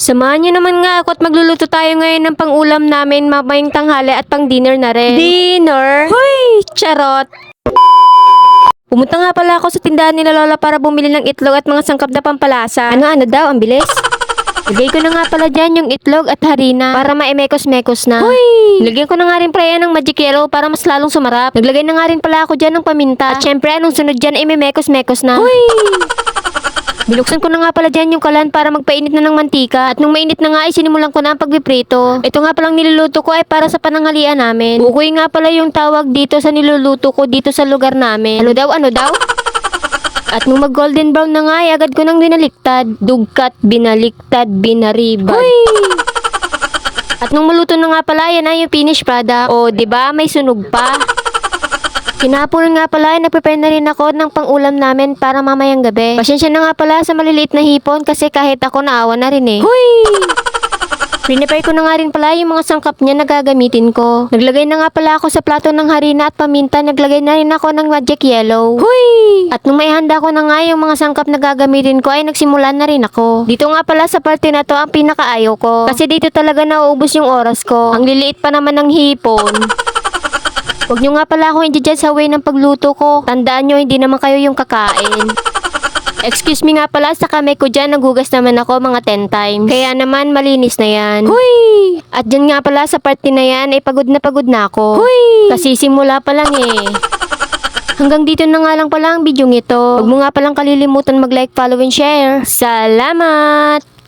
Samahan niyo naman nga ako at magluluto tayo ngayon ng pang-ulam namin mamayang tanghali at pang-dinner na rin. Dinner? Hoy! Charot! Pumunta nga pala ako sa tindahan nila Lola para bumili ng itlog at mga sangkap na pampalasa. Ano daw? Ang bilis? Lagay ko na nga pala dyan yung itlog at harina para maimekos-mekos na. Hoy! Lagyan ko na nga rin pala yan ng magic yellow para mas lalong sumarap. Naglagay na nga rin pala ako dyan ng paminta. At syempre anong sunod dyan ay mekos-mekos na. Hoy! Binuksan ko na nga pala dyan yung kalan para magpainit na ng mantika. At nung mainit na nga ay sinimulan ko na ang pagpiprito. Ito nga palang niluluto ko ay para sa pananghalian namin. Bukoy nga pala yung tawag dito sa niluluto ko dito sa lugar namin. Ano daw? At nung mag golden brown na nga ay agad ko nang binaliktad. Dugkat, binaliktad, binaribad. Hoy! At nung maluto na nga pala yan ay yung finished product. O, diba may sunog pa? Kinapon nga pala ay nagprepare na rin ako ng pang-ulam namin para mamayang gabi. Pasensya na nga pala sa maliliit na hipon kasi kahit ako naawa na rin eh. Hoy! Prepare ko na nga rin pala yung mga sangkap niya na gagamitin ko. Naglagay na nga pala ako sa plato ng harina at paminta. Naglagay na rin ako ng magic yellow. Hoy! At nung may handa ko na nga yung mga sangkap na gagamitin ko ay nagsimula na rin ako. Dito nga pala sa parte na to ang pinakaayaw ko. Kasi dito talaga nauubos yung oras ko. Ang liliit pa naman ng hipon. Huwag nyo nga pala ako i-judge sa way ng pagluto ko. Tandaan nyo, hindi naman kayo yung kakain. Excuse me nga pala, sa kamay ko dyan, naghugas naman ako mga 10 times. Kaya naman, malinis na yan. Hoy! At dyan nga pala, sa party na yan, ay pagod na ako. Hoy! Kasi simula pa lang eh. Hanggang dito na nga lang pala ang video ito. Huwag mo nga palang kalilimutan mag-like, follow, and share. Salamat!